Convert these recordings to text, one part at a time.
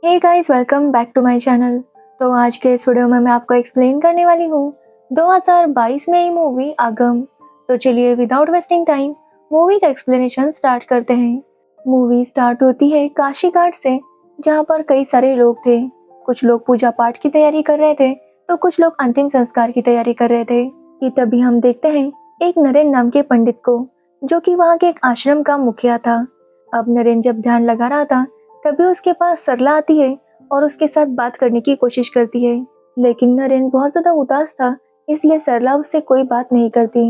Hey guys, welcome back to my channel. तो आज के इस वीडियो में मैं आपको एक्सप्लेन करने वाली हूँ 2022 में ही मूवी आगम। तो चलिए विदाउट वेस्टिंग टाइम मूवी का एक्सप्लेनेशन स्टार्ट करते हैं। मूवी स्टार्ट होती है काशी घाट से, जहाँ पर कई सारे लोग थे। कुछ लोग पूजा पाठ की तैयारी कर रहे थे तो कुछ लोग अंतिम संस्कार की तैयारी कर रहे थे कि तभी हम देखते हैं एक नरेन नाम के पंडित को, जो कि वहाँ के एक आश्रम का मुखिया था। अब नरेन जब ध्यान लगा रहा था तभी उसके पास सरला आती है और उसके साथ बात करने की कोशिश करती है, लेकिन नरेन बहुत ज्यादा उदास था, इसलिए सरला उससे कोई बात नहीं करती।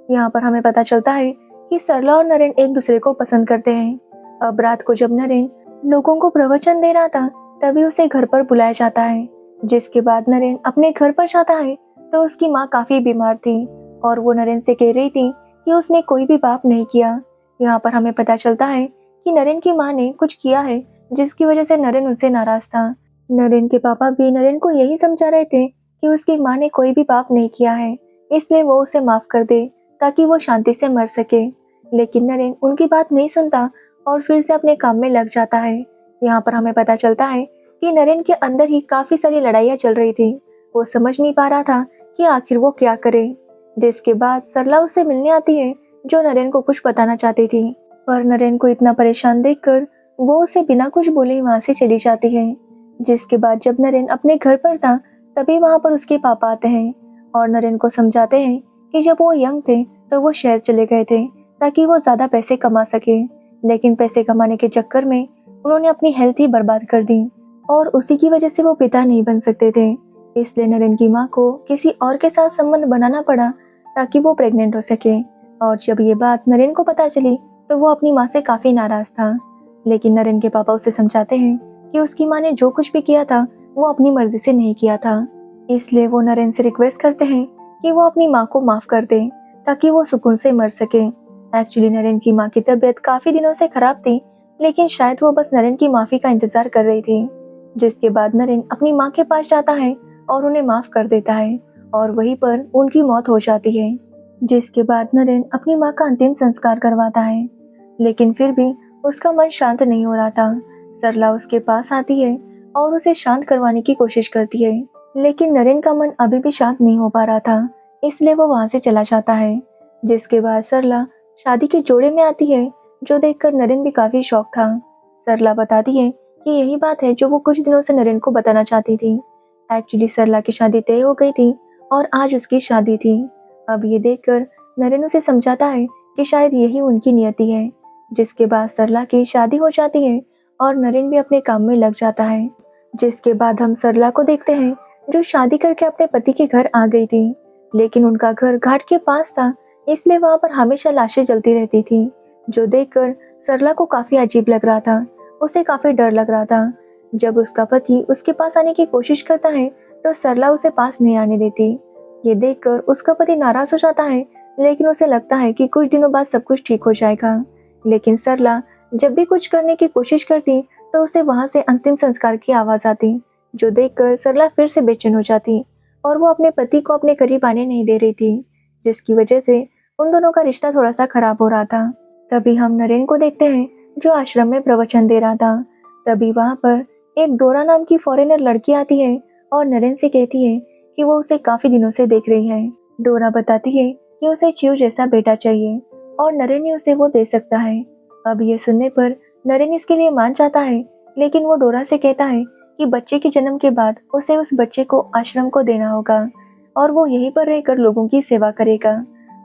यहाँ पर हमें पता चलता है कि सरला और नरेन एक दूसरे को पसंद करते हैं। अब रात को जब नरेन लोगों को प्रवचन दे रहा था तभी उसे घर पर बुलाया जाता है। जिसके बाद नरेन अपने घर पर जाता है तो उसकी माँ काफी बीमार थी और वो नरेन से कह रही थी कि उसने कोई भी पाप नहीं किया। यहाँ पर हमें पता चलता है कि नरेन की माँ ने कुछ किया है जिसकी वजह से नरेन उनसे नाराज था। नरेन के पापा भी नरेन को यही समझा रहे थे कि उसकी माँ ने कोई भी पाप नहीं किया है, इसलिए वो उसे माफ कर दे ताकि वो शांति से मर सके। लेकिन नरेन उनकी बात नहीं सुनता और फिर से अपने काम में लग जाता है। यहाँ पर हमें पता चलता है कि नरेन के अंदर ही काफी सारी लड़ाइयाँ चल रही थी। वो समझ नहीं पा रहा था कि आखिर वो क्या करे। जिसके बाद सरला उससे मिलने आती है, जो नरेन को कुछ बताना चाहती थी, पर नरेन को इतना परेशान देखकर वो उसे बिना कुछ बोले वहां से चली जाती है। जिसके बाद जब नरेन अपने घर पर था तभी वहां पर उसके पापा आते हैं और नरेन को समझाते हैं कि जब वो यंग थे तो वो शहर चले गए थे ताकि वो ज्यादा पैसे कमा सके, लेकिन पैसे कमाने के चक्कर में उन्होंने अपनी हेल्थ ही बर्बाद कर दी और उसी की वजह से वो पिता नहीं बन सकते थे। इसलिए नरेन की माँ को किसी और के साथ संबंध बनाना पड़ा ताकि वो प्रेग्नेंट हो सके। और जब ये बात नरेन को पता चली तो वो अपनी माँ से काफी नाराज था, लेकिन नरेन के पापा उसे समझाते हैं कि उसकी माँ ने जो कुछ भी किया था वो अपनी मर्जी से नहीं किया था। इसलिए वो नरेन से रिक्वेस्ट करते हैं कि वो अपनी माँ को माफ कर दे ताकि वो सुकून से मर सके। एक्चुअली नरेन की माँ की तबीयत काफी दिनों से खराब थी, लेकिन शायद वो बस नरेन की माफी का इंतजार कर रही थी। जिसके बाद नरेन अपनी माँ के पास जाता है और उन्हें माफ कर देता है और वहीं पर उनकी मौत हो जाती है। जिसके बाद नरेन अपनी माँ का अंतिम संस्कार करवाता है, लेकिन फिर भी उसका मन शांत नहीं हो रहा था। सरला उसके पास आती है और उसे शांत करवाने की कोशिश करती है, लेकिन नरेन का मन अभी भी शांत नहीं हो पा रहा था, इसलिए वो वहां से चला जाता है। जिसके बाद सरला शादी के जोड़े में आती है, जो देखकर नरेन भी काफी शॉक था। सरला बताती है कि यही बात है जो वो कुछ दिनों से नरेन को बताना चाहती थी। एक्चुअली सरला की शादी तय हो गई थी और आज उसकी शादी थी। अब ये देखकर नरेन उसे समझाता है कि शायद यही उनकी नियति है। जिसके बाद सरला की शादी हो जाती है और नरेन भी अपने काम में लग जाता है। जिसके बाद हम सरला को देखते हैं, जो शादी करके अपने पति के घर आ गई थी, लेकिन उनका घर घाट के पास था, इसलिए वहां पर हमेशा लाशें जलती रहती थी, जो देखकर सरला को काफी अजीब लग रहा था। उसे काफी डर लग रहा था। जब उसका पति उसके पास आने की कोशिश करता है तो सरला उसे पास नहीं आने देती। ये देखकर उसका पति नाराज हो जाता है, लेकिन उसे लगता है कि कुछ दिनों बाद सब कुछ ठीक हो जाएगा। लेकिन सरला जब भी कुछ करने की कोशिश करती तो उसे वहां से अंतिम संस्कार की आवाज आती, जो देखकर सरला फिर से बेचैन हो जाती और वो अपने पति को अपने करीब आने नहीं दे रही थी, जिसकी वजह से उन दोनों का रिश्ता थोड़ा सा खराब हो रहा था। तभी हम नरेन को देखते हैं, जो आश्रम में प्रवचन दे रहा था। तभी वहां पर एक डोरा नाम की फॉरेनर लड़की आती है और नरेन से कहती है कि वो उसे काफी दिनों से देख रही है। डोरा बताती है कि उसे चिव जैसा बेटा चाहिए और नरेन ही उसे वो दे सकता है। अब ये सुनने पर नरेन इसके लिए मान जाता है, लेकिन वो डोरा से कहता है कि बच्चे के जन्म के बाद उसे उस बच्चे को आश्रम को देना होगा और वो यहीं पर रहकर लोगों की सेवा करेगा।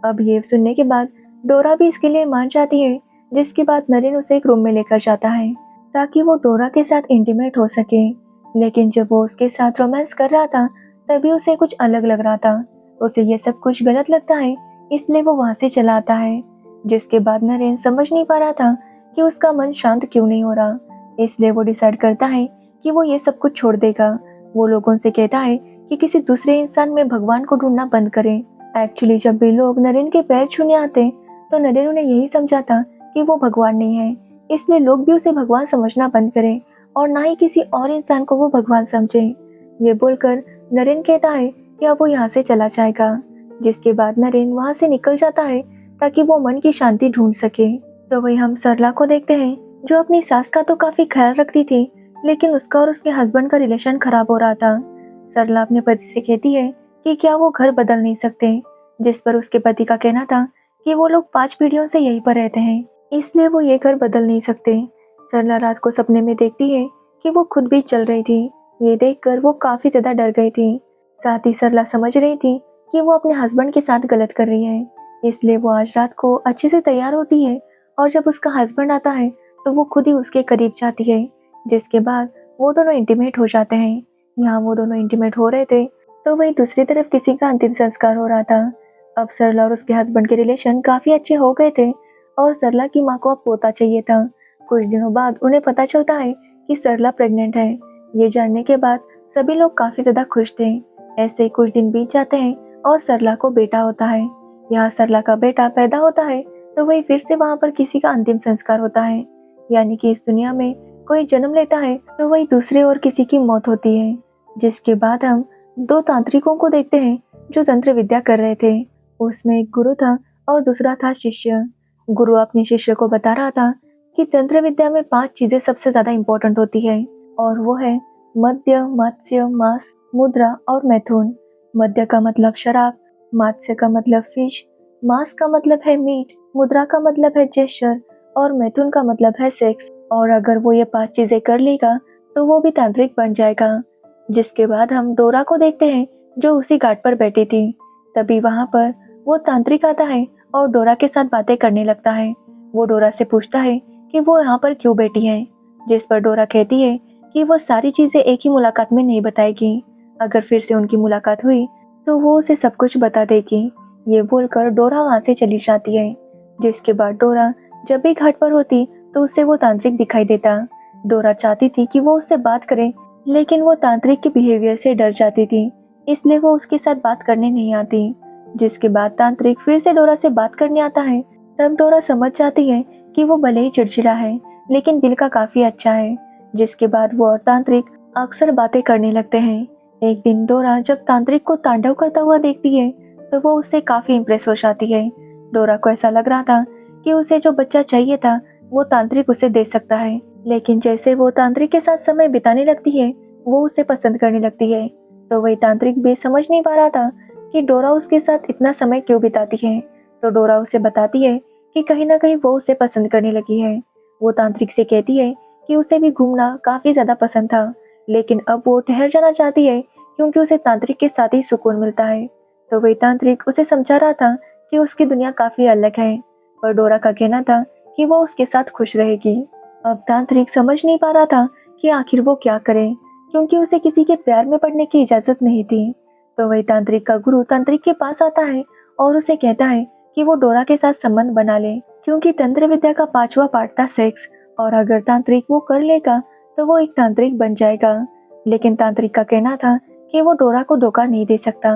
अब ये सुनने के बाद डोरा भी इसके लिए मान जाती है। जिसके बाद नरेन उसे एक रूम में लेकर जाता है ताकि वो डोरा के साथ इंटीमेट हो सके, लेकिन जब वो उसके साथ रोमांस कर रहा था तभी उसे कुछ अलग लग रहा था। उसे ये सब कुछ गलत लगता है, इसलिए वो वहां से चला आता है। जिसके बाद नरेन समझ नहीं पा रहा था कि उसका मन शांत क्यों नहीं हो रहा, इसलिए वो डिसाइड करता है कि वो ये सब कुछ छोड़ देगा। वो लोगों से कहता है कि किसी दूसरे इंसान में भगवान को ढूंढना बंद करें। एक्चुअली जब भी लोग नरेन के पैर छूने आते तो नरेन उन्हें यही समझाता कि वो भगवान नहीं है, इसलिए लोग भी उसे भगवान समझना बंद करें और ना ही किसी और इंसान को वो भगवान समझे। ये बोलकर नरेन कहता है कि अब वो यहाँ से चला जाएगा। जिसके बाद नरेन वहाँ से निकल जाता है ताकि वो मन की शांति ढूंढ सके। तो वही हम सरला को देखते हैं, जो अपनी सास का तो काफी ख्याल रखती थी, लेकिन उसका और उसके हस्बैंड का रिलेशन खराब हो रहा था। सरला अपने पति से कहती है कि क्या वो घर बदल नहीं सकते, जिस पर उसके पति का कहना था कि वो लोग 5 पीढ़ियों से यहीं पर रहते हैं, इसलिए वो ये घर बदल नहीं सकते। सरला रात को सपने में देखती है कि वो खुद भी चल रही थी। ये देखकर वो काफी ज्यादा डर गई थी। साथ ही सरला समझ रही थी कि वो अपने हस्बैंड के साथ गलत कर रही है, इसलिए वो आज रात को अच्छे से तैयार होती है और जब उसका हस्बैंड आता है तो वो खुद ही उसके करीब जाती है, जिसके बाद वो दोनों इंटीमेट हो जाते हैं। यहाँ वो दोनों इंटीमेट हो रहे थे तो वही दूसरी तरफ किसी का अंतिम संस्कार हो रहा था। अब सरला और उसके हस्बैंड के रिलेशन काफी अच्छे हो गए थे और सरला की माँ को अब पोता चाहिए था। कुछ दिनों बाद उन्हें पता चलता है कि सरला प्रेग्नेंट है। ये जानने के बाद सभी लोग काफी ज्यादा खुश थे। ऐसे ही कुछ दिन बीत जाते हैं और सरला को बेटा होता है। यहाँ सरला का बेटा पैदा होता है तो वही फिर से वहाँ पर किसी का अंतिम संस्कार होता है, यानी कि इस दुनिया में कोई जन्म लेता है तो वही दूसरे और किसी की मौत होती है। जिसके बाद हम 2 तांत्रिकों को देखते हैं जो तंत्र विद्या कर रहे थे। उसमें एक गुरु था और दूसरा था शिष्य। गुरु अपने शिष्य को बता रहा था कि तंत्र विद्या में 5 चीजें सबसे ज्यादा इंपॉर्टेंट होती है, और वो है मद्य, मत्स्य, मांस, मुद्रा और मैथुन। मद्य का मतलब शराब, मत्स्य का मतलब फिश, मांस का मतलब है मीट, मुद्रा का मतलब है जेस्चर और मैथुन का मतलब है सेक्स। और अगर वो ये 5 चीजें कर लेगा तो वो भी तांत्रिक बन जाएगा। जिसके बाद हम डोरा को देखते हैं जो उसी घाट पर बैठी थी। तभी वहां पर वो तांत्रिक आता है और डोरा के साथ बातें करने लगता है। वो डोरा से पूछता है कि वो यहाँ पर क्यों बैठी है, जिस पर डोरा कहती है कि वो सारी चीजें एक ही मुलाकात में नहीं बताएगी। अगर फिर से उनकी मुलाकात हुई तो वो उसे सब कुछ बता देगी। ये बोलकर डोरा वहां से चली जाती है। जिसके बाद डोरा जब भी घाट पर होती तो उसे वो तांत्रिक दिखाई देता। डोरा चाहती थी कि वो उससे बात करे, लेकिन वो तांत्रिक के बिहेवियर से डर जाती थी, इसलिए वो उसके साथ बात करने नहीं आती। जिसके बाद तांत्रिक फिर से डोरा से बात करने आता है। तब डोरा समझ जाती है कि वो भले ही चिड़चिड़ा है लेकिन दिल का काफी अच्छा है। जिसके बाद वो और तांत्रिक अक्सर बातें करने लगते हैं। एक दिन डोरा जब तांत्रिक को तांडव करता हुआ देखती है तो वो उससे काफी इम्प्रेस हो जाती है। डोरा को ऐसा लग रहा था कि उसे जो बच्चा चाहिए था वो तांत्रिक उसे दे सकता है, लेकिन जैसे वो तांत्रिक के साथ समय बिताने लगती है वो उसे पसंद करने लगती है। तो वही तांत्रिक भी समझ नहीं पा रहा था कि डोरा उसके साथ इतना समय क्यों बिताती है। तो डोरा उसे बताती है कि कहीं ना कहीं वो उसे पसंद करने लगी है। वो तांत्रिक से कहती है कि उसे भी घूमना काफी ज्यादा पसंद था, लेकिन अब वो ठहर जाना चाहती है क्योंकि उसे तांत्रिक के साथ ही सुकून मिलता है। तो वही तांत्रिक उसे समझा रहा था कि उसकी दुनिया काफी अलग है, पर डोरा का कहना था कि वो उसके साथ खुश रहेगी। अब तांत्रिक समझ नहीं पा रहा था कि आखिर वो क्या करे, क्योंकि उसे किसी के प्यार में पड़ने की इजाजत नहीं थी। तो वही तांत्रिक का गुरु तांत्रिक के पास आता है और उसे कहता है कि वो डोरा के साथ संबंध बना ले, क्योंकि तंत्र विद्या का 5वां पार्ट था सेक्स, और अगर तांत्रिक वो कर लेगा तो वो एक तांत्रिक बन जाएगा। लेकिन तांत्रिक का कहना था कि वो डोरा को धोखा नहीं दे सकता।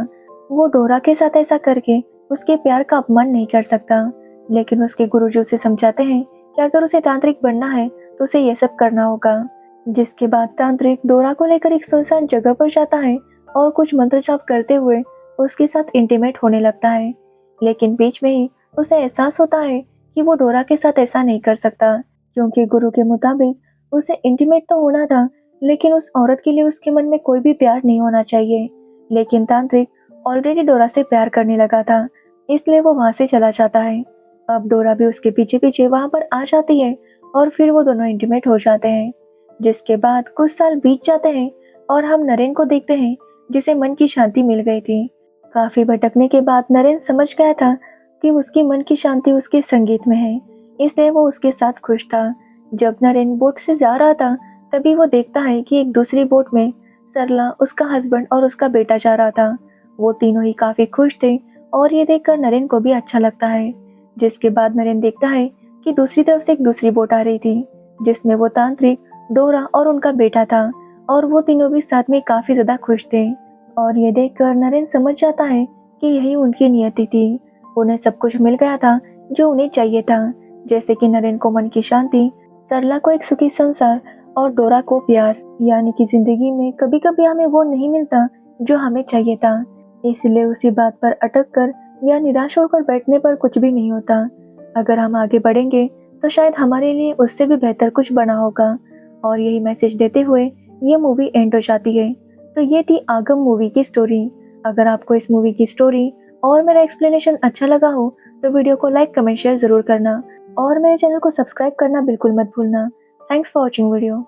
वो डोरा के साथ ऐसा करके उसके प्यार का अपमान नहीं कर सकता। लेकिन उसके गुरुजी उसे समझाते हैं कि अगर उसे तांत्रिक बनना है तो उसे ये सब करना होगा। जिसके बाद तांत्रिक डोरा को लेकर एक सुनसान जगह पर जाता है और कुछ मंत्र जाप करते हुए उसके साथ इंटीमेट होने लगता है। लेकिन बीच में ही उसे एहसास होता है कि वो डोरा के साथ ऐसा नहीं कर सकता, क्योंकि गुरु के मुताबिक उसे इंटीमेट तो होना था, लेकिन उस औरत के लिए उसके मन में कोई भी प्यार नहीं होना चाहिए। लेकिन तांत्रिक ऑलरेडी डोरा से प्यार करने लगा था, इसलिए वो वहां से चला जाता है। अब डोरा भी उसके पीछे पीछे वहां पर आ जाती है और फिर वो दोनों इंटीमेट हो जाते हैं। जिसके बाद कुछ साल बीत जाते हैं और हम नरेन को देखते हैं जिसे मन की शांति मिल गई थी। काफी भटकने के बाद नरेन समझ गया था कि उसकी मन की शांति उसके संगीत में है, इसलिए वो उसके साथ खुश था। जब नरेन बोट से जा रहा था तभी वो देखता है कि एक दूसरी बोट में सरला, उसका हस्बैंड और उसका बेटा जा रहा था। वो तीनों ही काफी खुश थे और ये देखकर नरेन को भी अच्छा लगता है। जिसके बाद नरेन देखता है कि दूसरी तरफ से एक दूसरी बोट आ रही थी, जिसमें वो तांत्रिक, डोरा और उनका बेटा था, और वो तीनों भी साथ में काफी ज्यादा खुश थे। और ये देखकर नरेन समझ जाता है कि यही उनकी नियति थी। उन्हें सब कुछ मिल गया था जो उन्हें चाहिए था, जैसे कि नरेन को मन की शांति, सरला को एक सुखी संसार और डोरा को प्यार। यानी कि जिंदगी में कभी कभी हमें वो नहीं मिलता जो हमें चाहिए था, इसलिए उसी बात पर अटक कर या निराश होकर बैठने पर कुछ भी नहीं होता। अगर हम आगे बढ़ेंगे तो शायद हमारे लिए उससे भी बेहतर कुछ बना होगा। और यही मैसेज देते हुए ये मूवी एंड हो जाती है। तो ये थी आगम मूवी की स्टोरी। अगर आपको इस मूवी की स्टोरी और मेरा एक्सप्लेनेशन अच्छा लगा हो तो वीडियो को लाइक, कमेंट, शेयर ज़रूर करना और मेरे चैनल को सब्सक्राइब करना बिल्कुल मत भूलना। Thanks for watching video.